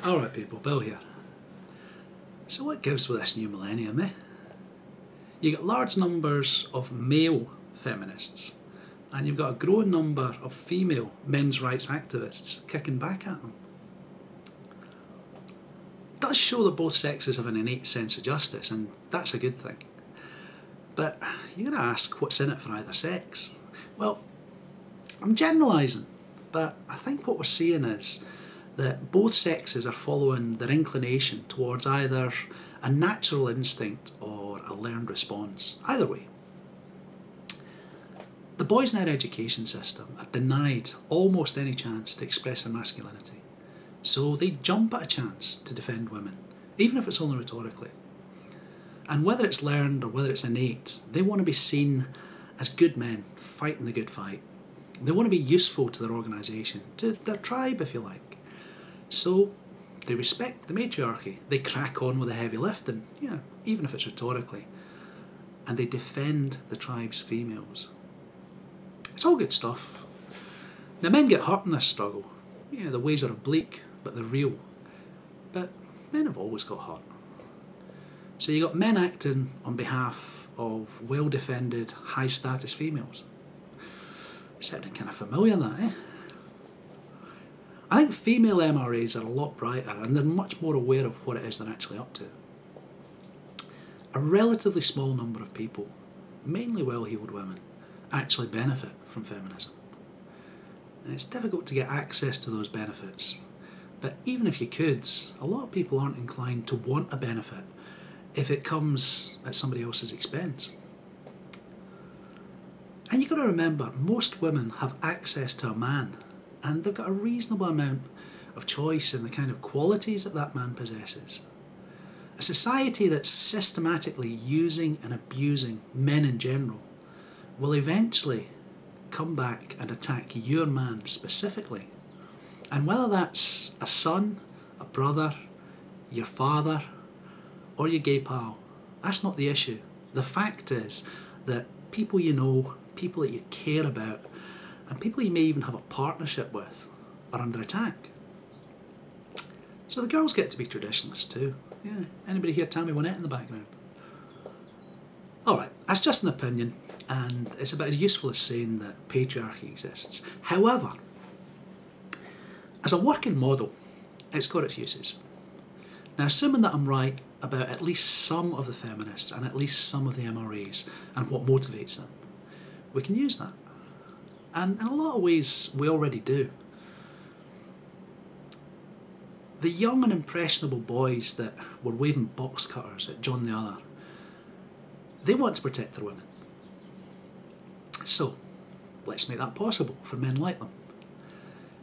Alright people, Bill here. So what gives with this new millennium, eh? You get large numbers of male feminists and you've got a growing number of female men's rights activists kicking back at them. It does show that both sexes have an innate sense of justice, and that's a good thing. But you're going to ask what's in it for either sex. Well, I'm generalising, but I think what we're seeing is that both sexes are following their inclination towards either a natural instinct or a learned response. Either way. The boys in our education system are denied almost any chance to express their masculinity. So they jump at a chance to defend women, even if it's only rhetorically. And whether it's learned or whether it's innate, they want to be seen as good men fighting the good fight. They want to be useful to their organisation, to their tribe if you like. So they respect the matriarchy. They crack on with the heavy lifting, even if it's rhetorically. And they defend the tribe's females. It's all good stuff. Now men get hurt in this struggle. The ways are oblique, but they're real. But men have always got hurt. So you got men acting on behalf of well-defended, high-status females. Sounding kind of familiar, that, eh? I think female MRAs are a lot brighter and they're much more aware of what it is they're actually up to. A relatively small number of people, mainly well-heeled women, actually benefit from feminism. And it's difficult to get access to those benefits, but even if you could, a lot of people aren't inclined to want a benefit if it comes at somebody else's expense. And you've got to remember, most women have access to a man, and they've got a reasonable amount of choice in the kind of qualities that that man possesses. A society that's systematically using and abusing men in general will eventually come back and attack your man specifically. And whether that's a son, a brother, your father, or your gay pal, that's not the issue. The fact is that people you know, people that you care about, and people you may even have a partnership with are under attack. So the girls get to be traditionalists too. Yeah, anybody here Tammy Wynette in the background? Alright, that's just an opinion, and it's about as useful as saying that patriarchy exists. However, as a working model, it's got its uses. Now, assuming that I'm right about at least some of the feminists and at least some of the MRAs and what motivates them, we can use that. And in a lot of ways, we already do. The young and impressionable boys that were waving box cutters at John the Other, they want to protect their women. So, let's make that possible for men like them.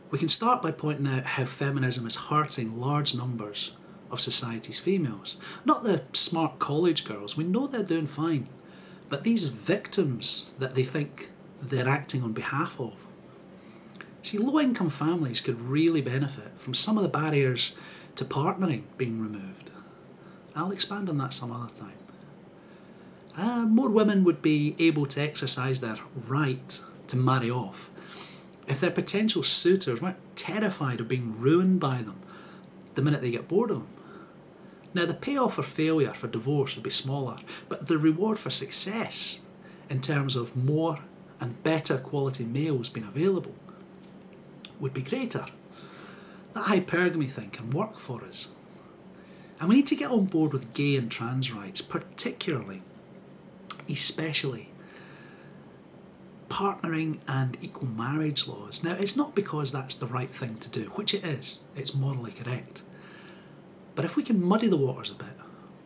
We can start by pointing out how feminism is hurting large numbers of society's females. Not the smart college girls, we know they're doing fine, but these victims that they think they're acting on behalf of. See, low-income families could really benefit from some of the barriers to partnering being removed. I'll expand on that some other time. More women would be able to exercise their right to marry off if their potential suitors weren't terrified of being ruined by them the minute they get bored of them. Now, the payoff for failure for divorce would be smaller, but the reward for success in terms of more and better quality males being available would be greater. That hypergamy thing can work for us. And we need to get on board with gay and trans rights, particularly, especially, partnering and equal marriage laws. Now, it's not because that's the right thing to do, which it is. It's morally correct. But if we can muddy the waters a bit,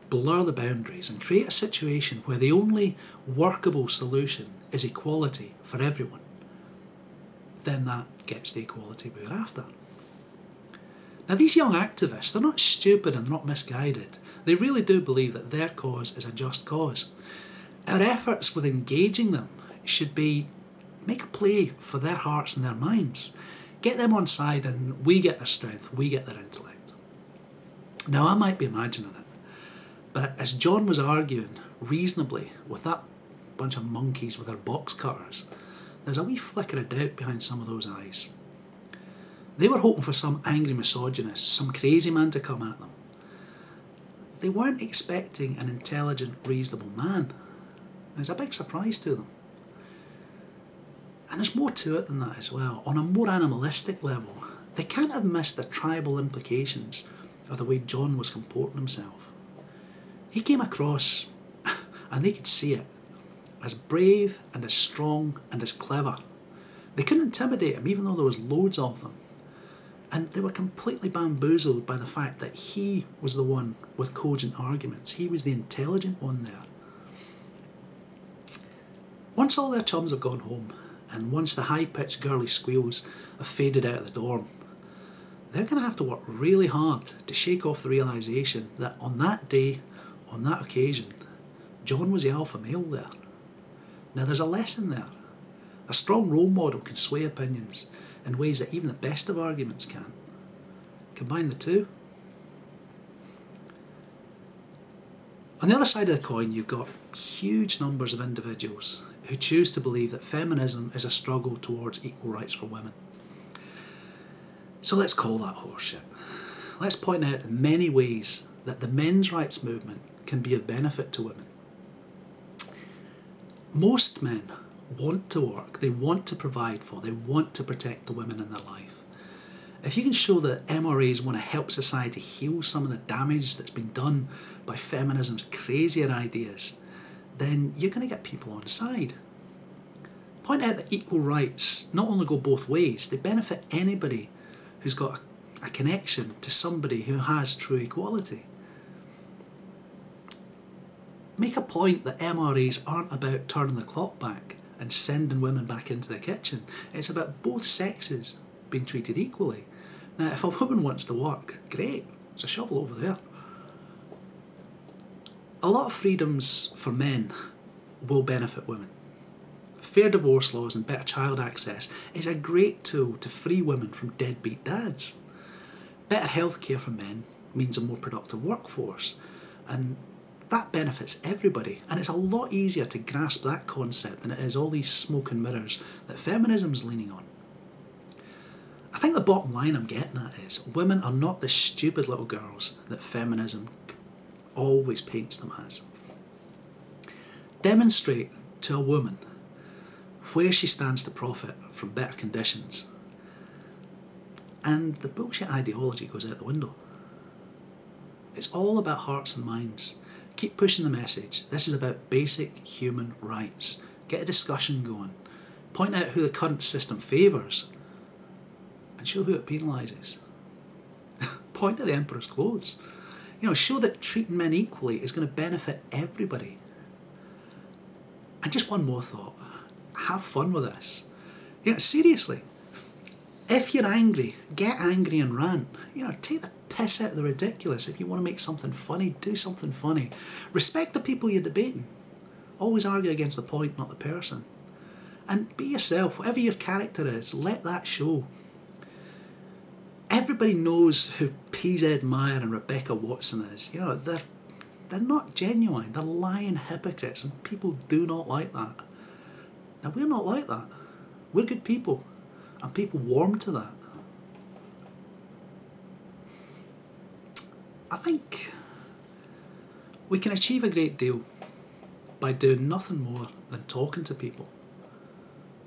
blur the boundaries and create a situation where the only workable solution is equality for everyone, then that gets the equality we're after. Now, these young activists, they're not stupid and they're not misguided. They really do believe that their cause is a just cause. Our efforts with engaging them should be make a play for their hearts and their minds. Get them on side and we get their strength, we get their intellect. Now, I might be imagining it, but as John was arguing reasonably with that bunch of monkeys with their box cutters, there's a wee flicker of doubt behind some of those eyes. They were hoping for some angry misogynist, some crazy man to come at them. They weren't expecting an intelligent, reasonable man. It was a big surprise to them. And there's more to it than that as well. On a more animalistic level, they can't have missed the tribal implications of the way John was comporting himself. He came across, and they could see it, as brave and as strong and as clever. They couldn't intimidate him, even though there was loads of them. And they were completely bamboozled by the fact that he was the one with cogent arguments. He was the intelligent one there. Once all their chums have gone home, and once the high-pitched girly squeals have faded out of the dorm, they're going to have to work really hard to shake off the realisation that on that day, on that occasion, John was the alpha male there. Now there's a lesson there. A strong role model can sway opinions in ways that even the best of arguments can't. Combine the two. On the other side of the coin, you've got huge numbers of individuals who choose to believe that feminism is a struggle towards equal rights for women. So let's call that horseshit. Let's point out the many ways that the men's rights movement can be of benefit to women. Most men want to work, they want to provide for, they want to protect the women in their life. If you can show that MRAs want to help society heal some of the damage that's been done by feminism's crazier ideas, then you're going to get people on side. Point out that equal rights not only go both ways, they benefit anybody who's got a connection to somebody who has true equality. Make a point that MRAs aren't about turning the clock back and sending women back into the kitchen. It's about both sexes being treated equally. Now, if a woman wants to work, great, there's a shovel over there. A lot of freedoms for men will benefit women. Fair divorce laws and better child access is a great tool to free women from deadbeat dads. Better healthcare for men means a more productive workforce, and that benefits everybody, and it's a lot easier to grasp that concept than it is all these smoke and mirrors that feminism's leaning on. I think the bottom line I'm getting at is women are not the stupid little girls that feminism always paints them as. Demonstrate to a woman where she stands to profit from better conditions, and the bullshit ideology goes out the window. It's all about hearts and minds. Keep pushing the message. This is about basic human rights. Get a discussion going. Point out who the current system favours and show who it penalises. Point to the emperor's clothes. Show that treating men equally is going to benefit everybody. And just one more thought. Have fun with this. Seriously. If you're angry, get angry and rant. Take the piss out of the ridiculous. If you want to make something funny, do something funny. Respect the people you're debating. Always argue against the point, not the person. And be yourself. Whatever your character is, let that show. Everybody knows who PZ Meyer and Rebecca Watson is. They're not genuine. They're lying hypocrites, and people do not like that. Now, we're not like that. We're good people, and people warm to that. I think we can achieve a great deal by doing nothing more than talking to people.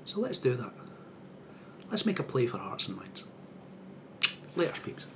So let's do that. Let's make a play for hearts and minds. Later, peeps.